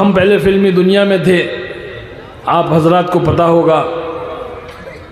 ہم پہلے فلمی دنیا میں تھے، آپ حضرات کو پتہ ہوگا،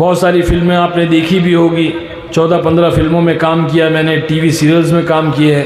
بہت ساری فلمیں آپ نے دیکھی بھی ہوگی، 14-15 فلموں میں کام کیا میں نے، ٹی وی سیریلز میں کام کیے ہیں۔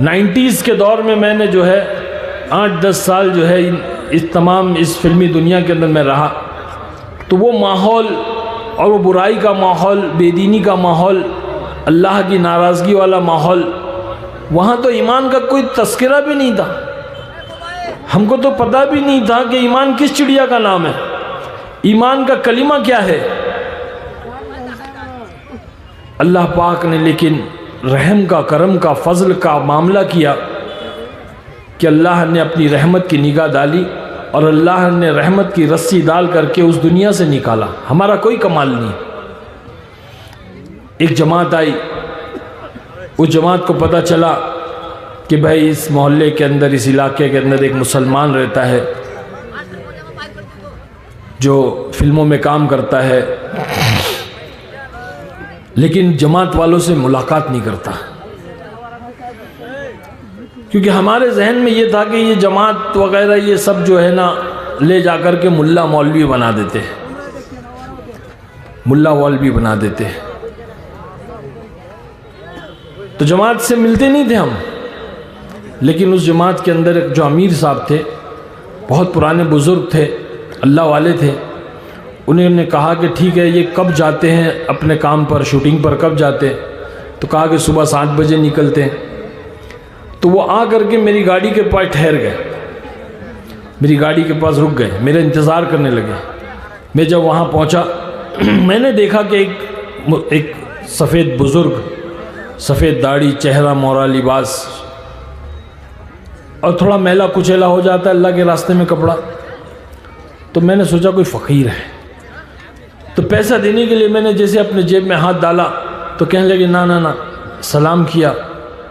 90s کے دور میں میں نے جو ہے 8-10 سال جو ہے اس فلمی دنیا کے اندر میں رہا، تو وہ ماحول اور وہ برائی کا ماحول، بے دینی کا ماحول، اللہ کی ناراضگی والا ماحول، وہاں تو ایمان کا کوئی تذکرہ بھی نہیں تھا۔ ہم کو تو پتہ بھی نہیں تھا کہ ایمان کس چڑیا کا نام ہے، ایمان کا کلمہ کیا ہے۔ اللہ پاک نے لیکن رحم کا، کرم کا، فضل کا معاملہ کیا کہ اللہ نے اپنی رحمت کی نگاہ ڈالی اور اللہ نے رحمت کی رسی ڈال کر کے اس دنیا سے نکالا۔ ہمارا کوئی کمال نہیں۔ ایک جماعت آئی، اس جماعت کو پتہ چلا کہ بھائی اس محلے کے اندر، اس علاقے کے اندر ایک مسلمان رہتا ہے جو فلموں میں کام کرتا ہے، لیکن جماعت والوں سے ملاقات نہیں کرتا، کیونکہ ہمارے ذہن میں یہ تھا کہ یہ جماعت وغیرہ یہ سب جو ہے نا لے جا کر کے ملا مولوی بنا دیتے ہیں، ملا مولوی بنا دیتے ہیں، تو جماعت سے ملتے نہیں تھے ہم۔ لیکن اس جماعت کے اندر ایک جو امیر صاحب تھے، بہت پرانے بزرگ تھے، اللہ والے تھے، انہوں نے کہا کہ ٹھیک ہے یہ کب جاتے ہیں اپنے کام پر، شوٹنگ پر کب جاتے ہیں؟ تو کہا کہ صبح 7 بجے نکلتے ہیں۔ تو وہ آ کر کے میری گاڑی کے پاس ٹھہر گئے، میری گاڑی کے پاس رک گئے، میرا انتظار کرنے لگے۔ میں جب وہاں پہنچا میں نے دیکھا کہ ایک سفید بزرگ، سفید داڑھی، چہرہ مورا لباس، اور تھوڑا میلا کچیلا ہو جاتا ہے اللہ کے راستے میں کپڑا، تو میں نے سوچا کوئی فقیر ہے۔ تو پیسہ دینے کے لیے میں نے جیسے اپنے جیب میں ہاتھ ڈالا تو کہنے لگے نا نا نا، سلام کیا،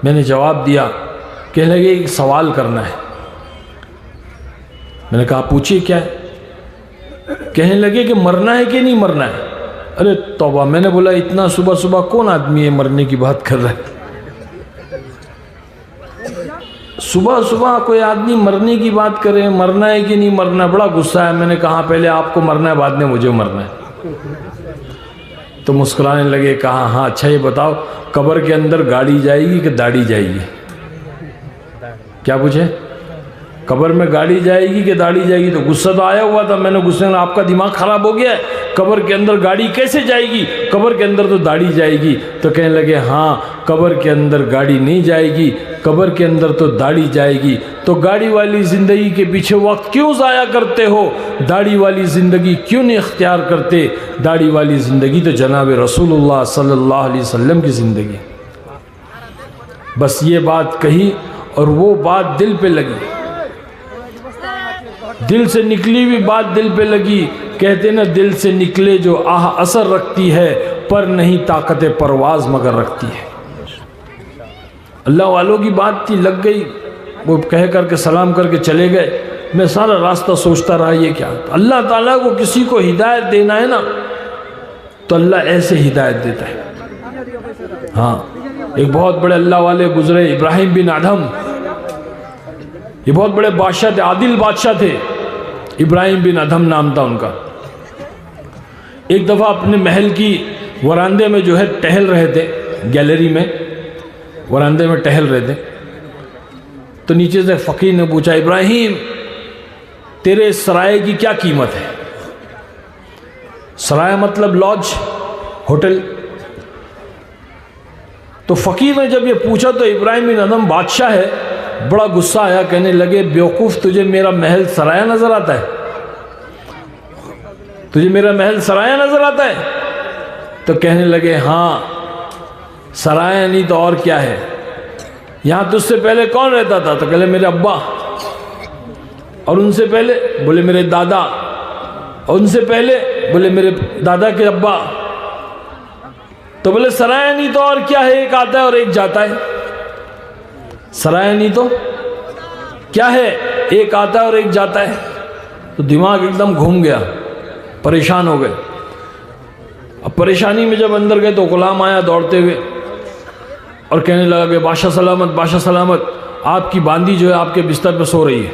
میں نے جواب دیا، کہنے لگے ایک سوال کرنا ہے۔ میں نے کہا پوچھئے کیا ہے؟ کہنے لگے کہ مرنا ہے کہ نہیں مرنا ہے؟ ارے توبہ، میں نے بولا اتنا صبح صبح کون آدمی ہے مرنے کی بات کر رہا ہے؟ صبح صبح کوئی آدمی مرنے کی بات کرے، مرنا ہے کہ نہیں مرنا؟ بڑا غصہ ہے۔ میں نے کہا پہلے آپ کو مرنا ہے، بعد میں مجھے مرنا ہے۔ تو مسکرانے لگے، کہا ہاں اچھا یہ بتاؤ قبر کے اندر گاڑی جائے گی کہ داڑھی جائے گی؟ کیا پوچھے؟ قبر میں گاڑی جائے گی کہ داڑھی جائے گی؟ تو غصہ تو آیا ہوا تھا، میں نے غصے میں آپ کا دماغ خراب ہو گیا ہے، قبر کے اندر گاڑی کیسے جائے گی؟ قبر کے اندر تو داڑھی جائے گی۔ تو کہنے لگے ہاں قبر کے اندر گاڑی نہیں جائے گی، قبر کے اندر تو داڑھی جائے گی۔ تو گاڑی والی زندگی کے پیچھے وقت کیوں ضائع کرتے ہو؟ داڑھی والی زندگی کیوں نہیں اختیار کرتے؟ داڑھی والی زندگی تو جناب رسول اللہ صلی اللہ علیہ وسلم کی زندگی۔ بس یہ بات کہی اور وہ بات دل پہ لگی، دل سے نکلی ہوئی بات دل پہ لگی۔ کہتے نا دل سے نکلے جو آہ اثر رکھتی ہے، پر نہیں طاقت پرواز مگر رکھتی ہے۔ اللہ والوں کی بات تھی، لگ گئی، وہ کہہ کر کے سلام کر کے چلے گئے۔ میں سارا راستہ سوچتا رہا یہ کیا؟ اللہ تعالیٰ کو کسی کو ہدایت دینا ہے نا تو اللہ ایسے ہدایت دیتا ہے۔ ہاں ایک بہت بڑے اللہ والے گزرے، ابراہیم بن ادھم، یہ بہت بڑے بادشاہ تھے، عادل بادشاہ تھے، ابراہیم بن ادھم نام تھا ان کا۔ ایک دفعہ اپنے محل کی وراندے میں جو ہے ٹہل رہے تھے، گیلری میں وراندے میں ٹہل رہے تھے، تو نیچے سے فقیر نے پوچھا ابراہیم تیرے اس سرائے کی کیا قیمت ہے؟ سرائے مطلب لاج، ہوٹل۔ تو فقیر نے جب یہ پوچھا تو ابراہیم بن ادھم بادشاہ ہے، بڑا غصہ آیا، کہنے لگے بیوقوف تجھے میرا محل سرایہ نظر آتا ہے؟ تجھے میرا محل سرایہ نظر آتا ہے؟ تو کہنے لگے ہاں سرایہ نہیں تو اور کیا ہے، یہاں تجھ سے پہلے کون رہتا تھا؟ تو کہلے میرے ابا، اور ان سے پہلے؟ بولے میرے دادا، اور ان سے پہلے؟ بولے میرے دادا کے ابا۔ تو بولے سرایہ نہیں تو اور کیا ہے، ایک آتا ہے اور ایک جاتا ہے۔ سرایہ نہیں تو کیا ہے، ایک آتا ہے اور ایک جاتا ہے۔ تو دماغ ایک دم گھوم گیا، پریشان ہو گئے۔ اب پریشانی میں جب اندر گئے تو غلام آیا دوڑتے ہوئے اور کہنے لگا کہ بادشاہ سلامت، بادشاہ سلامت، آپ کی باندی جو ہے آپ کے بستر پہ سو رہی ہے۔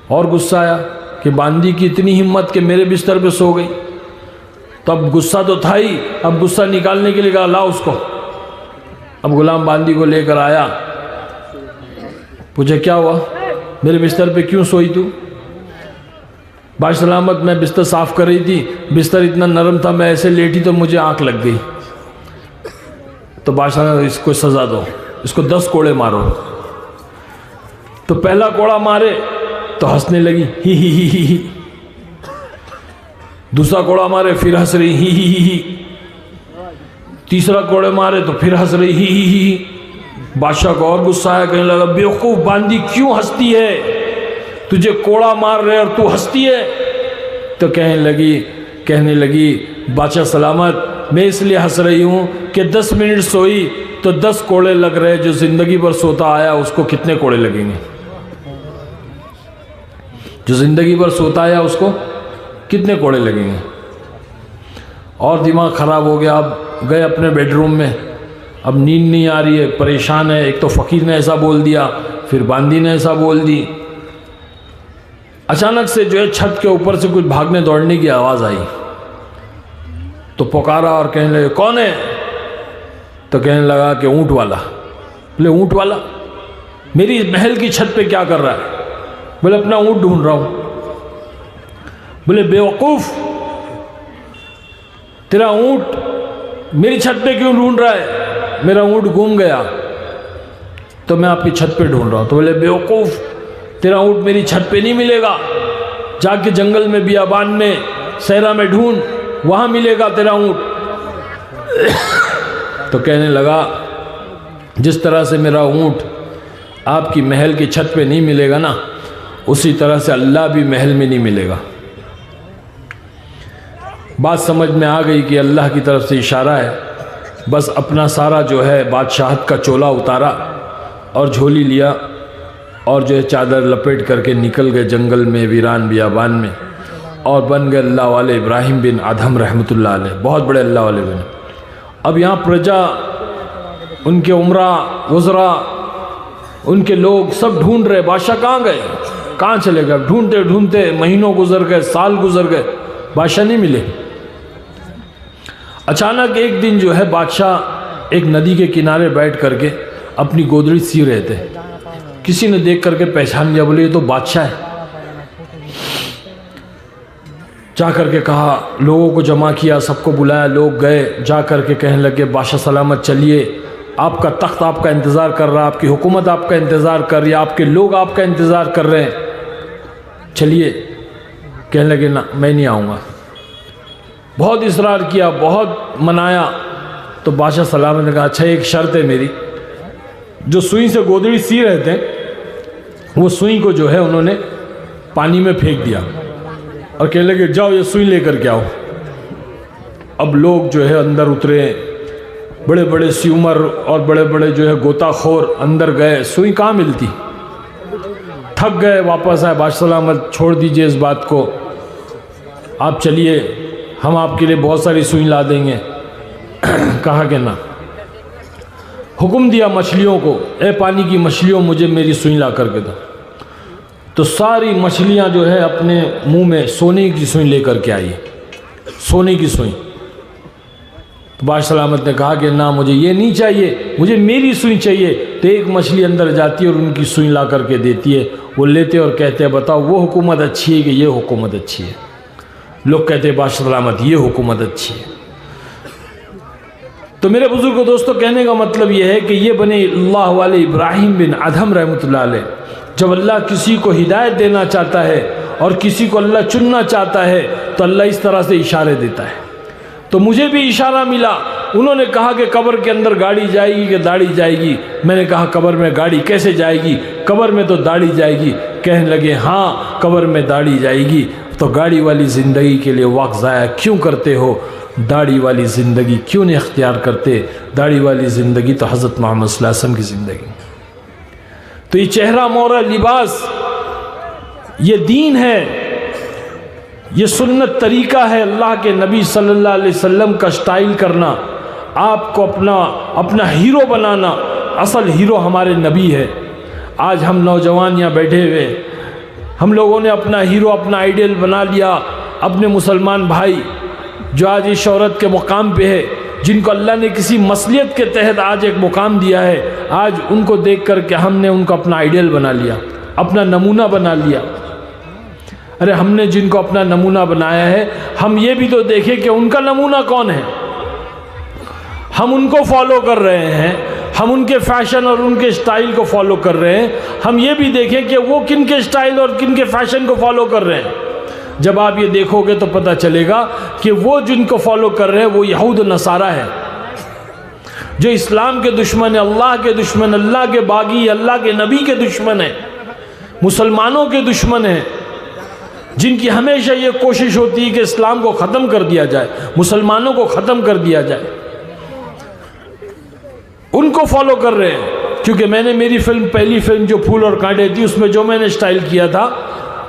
اور غصہ آیا کہ باندی کی اتنی ہمت کہ میرے بستر پہ سو گئی. تو اب غصہ تو تھا ہی, اب غصہ نکالنے کے لیے کہا لا اس کو. اب غلام باندی کو لے کر آیا, پوچھا کیا ہوا, میرے بستر پہ کیوں سوئی تو؟ باش سلامت میں بستر صاف کر رہی تھی, بستر اتنا نرم تھا, میں ایسے لیٹی تو مجھے آنکھ لگ گئی. تو بادشاہ اس کو سزا دو, اس کو 10 کوڑے مارو. تو پہلا کوڑا مارے تو ہنسنے لگی ہی ہی ہی ہی ہی. دوسرا کوڑا مارے پھر ہنس رہی ہی ہی ہی ہی. تیسرا کوڑے مارے تو پھر ہنس رہی ہی ہی ہی ہی. بادشاہ کو اور غصہ آیا, کہنے لگا بیوقوف باندی کیوں ہنستی ہے, تجھے کوڑا مار رہے اور تو ہنستی ہے. تو کہنے لگی بادشاہ سلامت میں اس لیے ہنس رہی ہوں کہ 10 منٹ سوئی تو 10 کوڑے لگ رہے, جو زندگی بھر سوتا آیا اس کو کتنے کوڑے لگیں گے؟ جو زندگی بھر سوتا آیا اس کو کتنے کوڑے لگیں گے؟ اور دماغ خراب ہو گیا. اب گئے اپنے بیڈ روم میں, اب نیند نہیں آ رہی ہے, پریشان ہے. ایک تو فقیر نے ایسا بول دیا, پھر باندی نے ایسا بول دی. اچانک سے جو ہے چھت کے اوپر سے کچھ بھاگنے دوڑنے کی آواز آئی. تو پکارا اور کہنے لگے کون ہے؟ تو کہنے لگا کہ اونٹ والا. بولے اونٹ والا میری محل کی چھت پہ کیا کر رہا ہے؟ بولے اپنا اونٹ ڈھونڈ رہا ہوں. بولے بیوقوف تیرا اونٹ میری چھت پہ کیوں ڈھونڈ رہا ہے؟ میرا اونٹ گم گیا تو میں آپ کی چھت پہ ڈھونڈ رہا ہوں. تو بولے بیوقوف تیرا اونٹ میری چھت پہ نہیں ملے گا, جا کے جنگل میں بیابان میں صحرا میں ڈھونڈ, وہاں ملے گا تیرا اونٹ. تو کہنے لگا جس طرح سے میرا اونٹ آپ کی محل کی چھت پہ نہیں ملے گا نا, اسی طرح سے اللہ بھی محل میں نہیں ملے گا. بات سمجھ میں آ گئی کہ اللہ کی طرف سے اشارہ ہے. بس اپنا سارا جو ہے بادشاہت کا چولا اتارا اور جھولی لیا اور جو ہے چادر لپیٹ کر کے نکل گئے جنگل میں, ویران بیابان میں, اور بن گئے اللہ والے ابراہیم بن ادھم رحمۃ اللہ علیہ. بہت بڑے اللہ والے بن. اب یہاں پرجا, ان کے عمرہ وزراء, ان کے لوگ سب ڈھونڈ رہے بادشاہ کہاں گئے, کہاں چلے گئے. ڈھونڈتے ڈھونڈتے مہینوں گزر گئے, سال گزر گئے, بادشاہ نہیں ملے. اچانک ایک دن جو ہے بادشاہ ایک ندی کے کنارے بیٹھ کر کے اپنی گودڑی سی رہے تھے. کسی نے دیکھ کر کے پہچان لیا, بولے یہ تو بادشاہ ہے. جا کر کے کہا, لوگوں کو جمع کیا, سب کو بلایا, لوگ گئے. جا کر کے کہنے لگے بادشاہ سلامت چلیے, آپ کا تخت آپ کا انتظار کر رہا, آپ کی حکومت آپ کا انتظار کر رہی ہے, آپ کے لوگ آپ کا انتظار کر رہے ہیں, چلیے. کہنے لگے نا میں نہیں آؤں گا. بہت اصرار کیا, بہت منایا. تو بادشاہ سلامت نے کہا اچھا ایک شرط ہے میری. جو سوئی سے گودڑی سی رہے تھے وہ سوئی کو جو ہے انہوں نے پانی میں پھینک دیا اور کہنے لگے جاؤ یہ سوئی لے کر کے آؤ. اب لوگ جو ہے اندر اترے, بڑے بڑے سی عمر اور بڑے بڑے جو ہے غوطہ خور اندر گئے, سوئی کہاں ملتی, تھک گئے, واپس آئے. بادشاہ سلامت چھوڑ دیجئے اس بات کو, آپ چلیے, ہم آپ کے لیے بہت ساری سوئی لا دیں گے. کہا کہ نہ. حکم دیا مچھلیوں کو, اے پانی کی مچھلیوں مجھے میری سوئی لا کر کے دو. تو ساری مچھلیاں جو ہے اپنے منہ میں سونے کی سوئی لے کر کے آئی, سونے کی سوئی. تو بادشاہ سلامت نے کہا کہ نہ مجھے یہ نہیں چاہیے, مجھے میری سوئی چاہیے. تو ایک مچھلی اندر جاتی ہے اور ان کی سوئی لا کر کے دیتی ہے. وہ لیتے اور کہتے ہیں بتاؤ وہ حکومت اچھی ہے کہ یہ حکومت اچھی ہے؟ لوگ کہتے ہیں بادشاہ سلامت یہ حکومت اچھی ہے. تو میرے بزرگ دوستو کہنے کا مطلب یہ ہے کہ یہ بنے اللہ والے ابراہیم بن ادھم رحمۃ اللہ علیہ, جب اللہ کسی کو ہدایت دینا چاہتا ہے اور کسی کو اللہ چننا چاہتا ہے تو اللہ اس طرح سے اشارے دیتا ہے. تو مجھے بھی اشارہ ملا. انہوں نے کہا کہ قبر کے اندر گاڑی جائے گی کہ داڑھی جائے گی؟ میں نے کہا قبر میں گاڑی کیسے جائے گی, قبر میں تو داڑھی جائے گی. کہنے لگے ہاں قبر میں داڑھی جائے گی. تو گاڑی والی زندگی کے لیے وقت ضائع کیوں کرتے ہو, داڑھی والی زندگی کیوں نہیں اختیار کرتے؟ داڑھی والی زندگی تو حضرت محمد صلی اللہ علیہ وسلم کی زندگی. تو یہ چہرہ مورا لباس یہ دین ہے, یہ سنت طریقہ ہے اللہ کے نبی صلی اللہ علیہ وسلم کا سٹائل کرنا, آپ کو اپنا ہیرو بنانا. اصل ہیرو ہمارے نبی ہے. آج ہم نوجوان یہاں بیٹھے ہوئے ہم لوگوں نے اپنا ہیرو، اپنا آئیڈیل بنا لیا اپنے مسلمان بھائی جو آج اس شہرت کے مقام پہ ہے، جن کو اللہ نے کسی مصلیت کے تحت آج ایک مقام دیا ہے، آج ان کو دیکھ کر کے ہم نے ان کو اپنا آئیڈیل بنا لیا، اپنا نمونہ بنا لیا۔ ارے ہم نے جن کو اپنا نمونہ بنایا ہے، ہم یہ بھی تو دیکھیں کہ ان کا نمونہ کون ہے۔ ہم ان کو فالو کر رہے ہیں، ہم ان کے فیشن اور ان کے اسٹائل کو فالو کر رہے ہیں، ہم یہ بھی دیکھیں کہ وہ کن کے اسٹائل اور کن کے فیشن کو فالو کر رہے ہیں۔ جب آپ یہ دیکھو گے تو پتہ چلے گا کہ وہ جن کو فالو کر رہے ہیں وہ یہود و نصارہ ہے، جو اسلام کے دشمن ہے، اللہ کے دشمن، اللہ کے باغی، اللہ کے نبی کے دشمن ہیں، مسلمانوں کے دشمن ہیں، جن کی ہمیشہ یہ کوشش ہوتی ہے کہ اسلام کو ختم کر دیا جائے، مسلمانوں کو ختم کر دیا جائے۔ ان کو فالو کر رہے ہیں، کیونکہ میں نے میری فلم، پہلی فلم جو پھول اور کانٹے تھی، اس میں جو میں نے اسٹائل کیا تھا،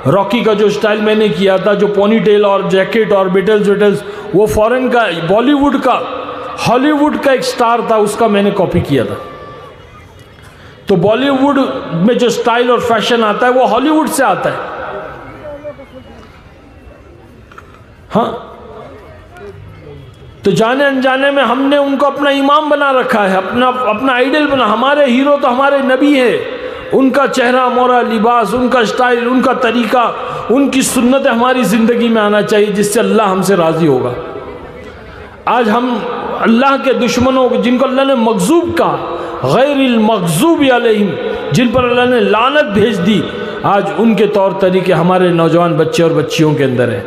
راکی کا جو اسٹائل میں نے کیا تھا، جو پونی ٹیل اور جیکٹ اور بیٹلز ویٹلز، وہ فورن کا، بالی ووڈ کا، ہالی ووڈ کا ایک سٹار تھا، اس کا میں نے کاپی کیا تھا۔ تو بالی ووڈ میں جو اسٹائل اور فیشن آتا ہے وہ ہالی ووڈ سے آتا ہے۔ ہاں، تو جانے انجانے میں ہم نے ان کو اپنا امام بنا رکھا ہے، اپنا آئیڈل بنا۔ ہمارے ہیرو تو ہمارے نبی ہے، ان کا چہرہ مورا لباس، ان کا اسٹائل، ان کا طریقہ، ان کی سنت ہماری زندگی میں آنا چاہیے، جس سے اللہ ہم سے راضی ہوگا۔ آج ہم اللہ کے دشمنوں، جن کو اللہ نے مغضوب کہا، غیر المغضوب علیہم، جن پر اللہ نے لعنت بھیج دی، آج ان کے طور طریقے ہمارے نوجوان بچے اور بچیوں کے اندر ہیں۔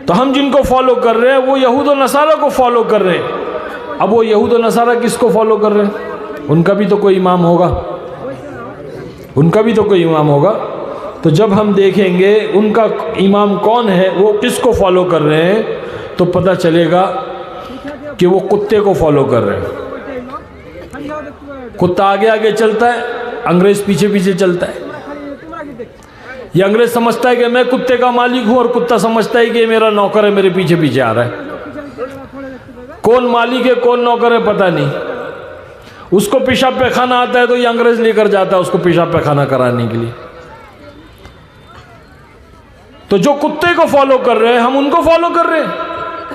تو ہم جن کو فالو کر رہے ہیں وہ یہود و نصارہ کو فالو کر رہے ہیں۔ اب وہ یہود و نصارہ کس کو فالو کر رہے ہیں؟ ان کا بھی تو کوئی امام ہوگا، ان کا بھی تو کوئی امام ہوگا۔ تو جب ہم دیکھیں گے ان کا امام کون ہے، وہ کس کو فالو کر رہے ہیں، تو پتہ چلے گا کہ وہ کتے کو فالو کر رہے ہیں۔ کتا آگے آگے چلتا ہے، انگریز پیچھے پیچھے چلتا ہے۔ یہ انگریز سمجھتا ہے کہ میں کتے کا مالک ہوں، اور کتا سمجھتا ہے کہ میرا نوکر ہے، میرے پیچھے پیچھے آ رہا ہے۔ کون مالک ہے کون نوکر ہے پتہ نہیں۔ اس کو پیشاب پیخانہ آتا ہے تو یہ انگریز لے کر جاتا ہے اس کو پیشاب پیخانہ کرانے کے لیے۔ تو جو کتے کو فالو کر رہے ہیں ہم ان کو فالو کر رہے ہیں،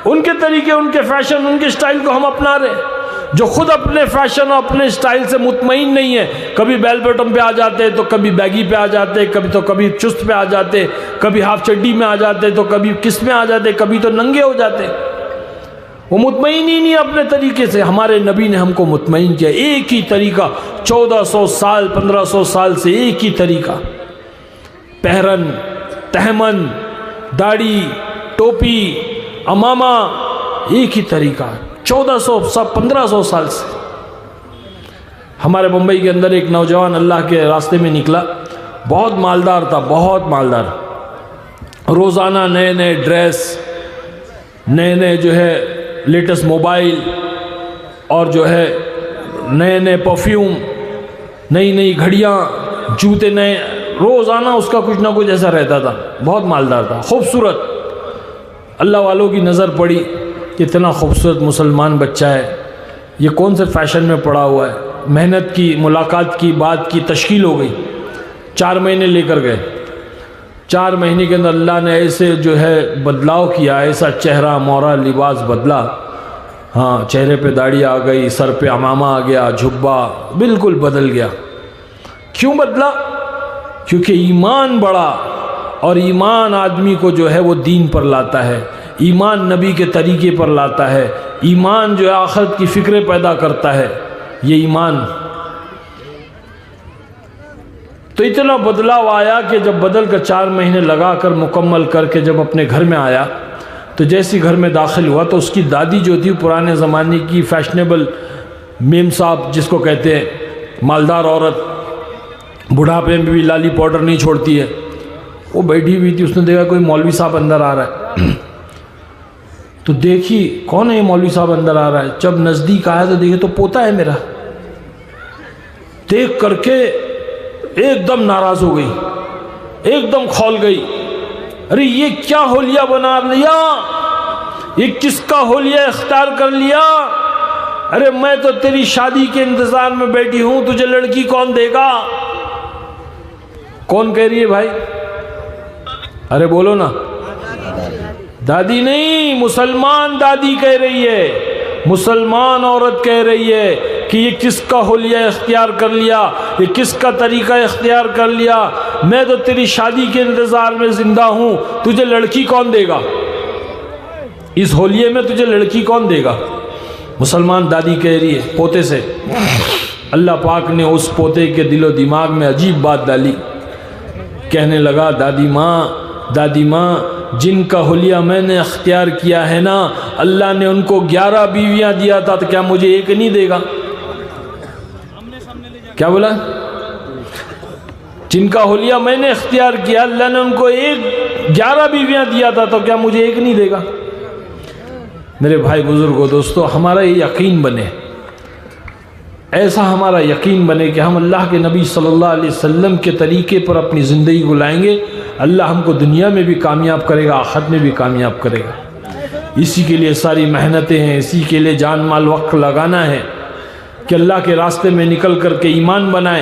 ان کے طریقے، ان کے فیشن، ان کے اسٹائل کو ہم اپنا رہے ہیں۔ جو خود اپنے فیشن اور اپنے اسٹائل سے مطمئن نہیں ہے، کبھی بیل بٹم پہ آ جاتے تو کبھی بیگی پہ آ جاتے، کبھی چست پہ آ جاتے، کبھی ہاف چڈی میں آ جاتے تو کبھی کس میں آ جاتے، کبھی تو ننگے ہو جاتے۔ وہ مطمئن ہی نہیں اپنے طریقے سے۔ ہمارے نبی نے ہم کو مطمئن کیا، ایک ہی طریقہ، 1400 سال 1500 سال سے ایک ہی طریقہ، پہرن، تہمن، داڑھی، ٹوپی، امامہ، ایک ہی طریقہ، 1500 سال سے۔ ہمارے ممبئی کے اندر ایک نوجوان اللہ کے راستے میں نکلا، بہت مالدار تھا، بہت مالدار، روزانہ نئے نئے ڈریس، نئے نئے جو ہے لیٹسٹ موبائل، اور جو ہے نئے نئے پرفیوم، نئی نئی گھڑیاں، جوتے نئے، روزانہ اس کا کچھ نہ کچھ ایسا رہتا تھا، بہت مالدار تھا، خوبصورت۔ اللہ والوں کی نظر پڑی کہ اتنا خوبصورت مسلمان بچہ ہے، یہ کون سے فیشن میں پڑا ہوا ہے۔ محنت کی، ملاقات کی، بات کی، تشکیل ہو گئی، 4 مہینے لے کر گئے۔ 4 مہینے کے اندر اللہ نے ایسے جو ہے بدلاؤ کیا، ایسا چہرہ مورا لباس بدلا، ہاں، چہرے پہ داڑھی آ گئی، سر پہ عمامہ آ گیا، جھبا بالکل بدل گیا۔ کیوں بدلا؟ کیونکہ ایمان بڑا، اور ایمان آدمی کو جو ہے وہ دین پر لاتا ہے، ایمان نبی کے طریقے پر لاتا ہے، ایمان جو ہے آخرت کی فکریں پیدا کرتا ہے، یہ ایمان۔ تو اتنا بدلاؤ آیا کہ جب بدل کر 4 مہینے لگا کر مکمل کر کے جب اپنے گھر میں آیا، تو جیسی گھر میں داخل ہوا تو اس کی دادی جو تھی، پرانے زمانے کی فیشنیبل میم صاحب جس کو کہتے ہیں، مالدار عورت، بڑھاپے میں بھی لالی پاؤڈر نہیں چھوڑتی ہے، وہ بیٹھی ہوئی تھی۔ اس نے دیکھا کوئی مولوی صاحب اندر آ رہا ہے، تو دیکھی کون ہے یہ مولوی صاحب اندر آ رہا ہے۔ جب نزدیک آیا تو دیکھے تو پوتا ہے میرا۔ دیکھ کر کے ایک دم ناراض ہو گئی، ایک دم کھول گئی، ارے یہ کیا حلیہ بنا لیا، یہ کس کا حلیہ اختیار کر لیا؟ ارے میں تو تیری شادی کے انتظار میں بیٹھی ہوں، تجھے لڑکی کون دے گا؟ کون کہہ رہی ہے بھائی؟ ارے بولو نا. دادی نہیں، مسلمان دادی کہہ رہی ہے، مسلمان عورت کہہ رہی ہے کہ یہ کس کا حلیہ اختیار کر لیا، یہ کس کا طریقہ اختیار کر لیا. میں تو تیری شادی کے انتظار میں زندہ ہوں، تجھے لڑکی کون دے گا؟ اس حلیے میں تجھے لڑکی کون دے گا؟ مسلمان دادی کہہ رہی ہے پوتے سے. اللہ پاک نے اس پوتے کے دل و دماغ میں عجیب بات ڈالی. کہنے لگا دادی ماں جن کا حلیہ میں نے اختیار کیا ہے نا، اللہ نے ان کو 11 بیویاں دیا تھا، تو کیا مجھے ایک نہیں دے گا؟ کیا بولا؟ جن کا حلیہ میں نے اختیار کیا، اللہ نے ان کو 11 بیویاں دیا تھا، تو کیا مجھے ایک نہیں دے گا؟ میرے بھائی بزرگوں دوستو، ہمارا یہ یقین بنے، ایسا ہمارا یقین بنے کہ ہم اللہ کے نبی صلی اللہ علیہ وسلم کے طریقے پر اپنی زندگی کو لائیں گے، اللہ ہم کو دنیا میں بھی کامیاب کرے گا، آخرت میں بھی کامیاب کرے گا. اسی کے لیے ساری محنتیں ہیں، اسی کے لیے جان مال وقت لگانا ہے کہ اللہ کے راستے میں نکل کر کے ایمان بنائیں.